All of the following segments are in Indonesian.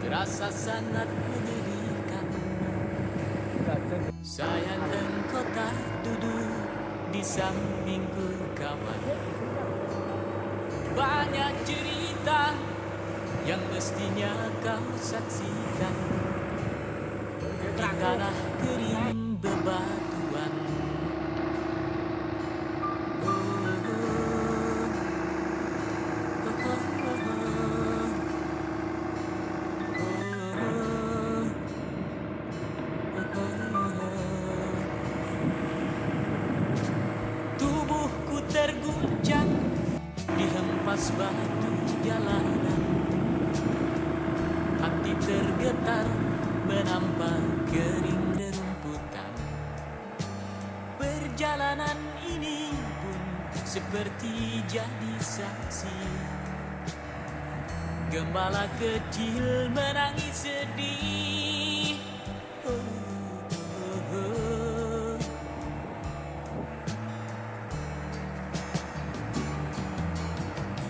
terasa sangat mengerikan. Sayang engkau tak duduk di sampingku kawan. Banyak cerita yang mestinya kau saksikan di tanah kering bebatuan. Tubuhku terguncang dihempas batu jalanan. Hati tergetar menampak kering derumputan. Perjalanan ini pun seperti jadi saksi. Gembala kecil menangis sedih.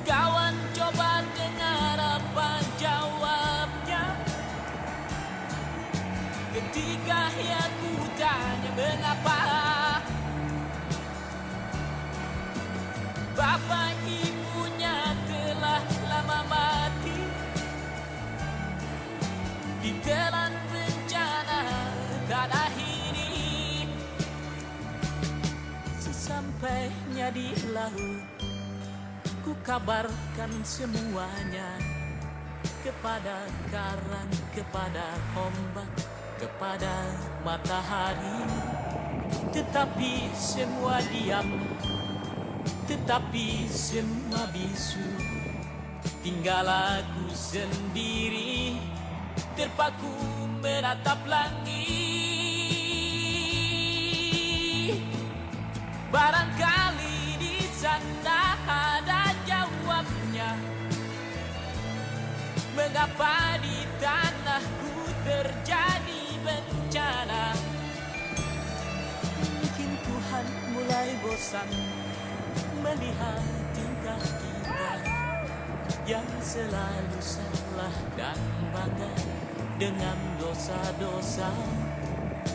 Kawan coba dengar apa jawabnya ketika aku tanya mengapa bapak ibunya telah lama mati ditelan bencana tanah ini. Sesampainya di laut, ku kabarkan semuanya kepada karang, kepada ombak, kepada matahari. Tetapi semua diam, tetapi semua bisu. Tinggal aku sendiri terpaku menatap langit. Barangkali di sana ada jawabnya. Mengapa di tanahku terjadi bencana? Mungkin Tuhan mulai bosan melihat tingkah kita yang selalu salah dan bangga dengan dosa-dosa.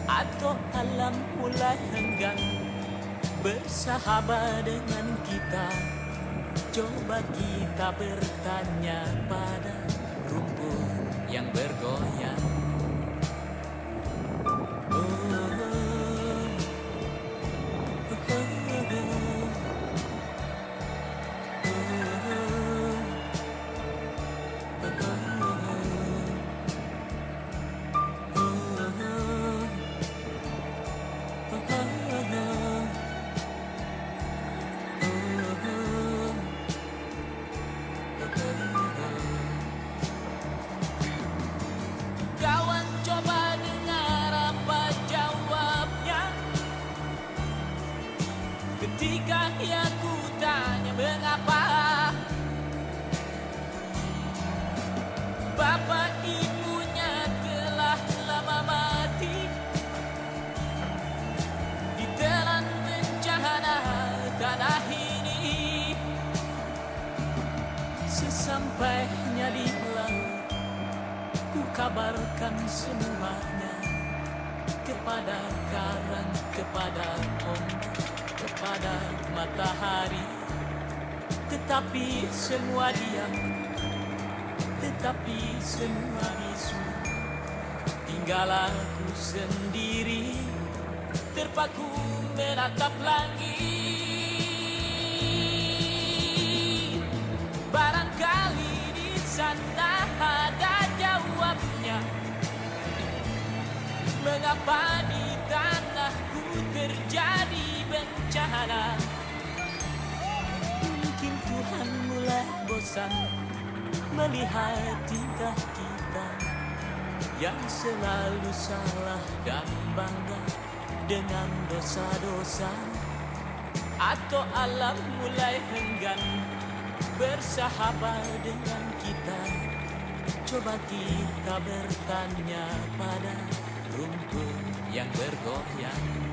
Atau alam mulai enggan bersahabat dengan kita. Coba kita bertanya pada rumput yang bergoyang. Kawan coba dengar apa jawabnya ketika aku tanya mengapa bapak ibunya telah lama mati ditelan bencana tanah ini. Sesampainya di laut, ku kabarkan semuanya kepada karang, kepada ombak, kepada matahari. Tetapi semua diam, tetapi semua bisu. Tinggal aku sendiri terpaku menatap langit. Barangkali di sana ada jawabnya. Mengapa di tanahku terjadi bencana? Mungkin Tuhan mulai bosan melihat tingkah kita yang selalu salah dan bangga dengan dosa-dosa. Atau alam mulai enggan bersahabat dengan kita. Coba kita bertanya pada rumput yang bergoyang.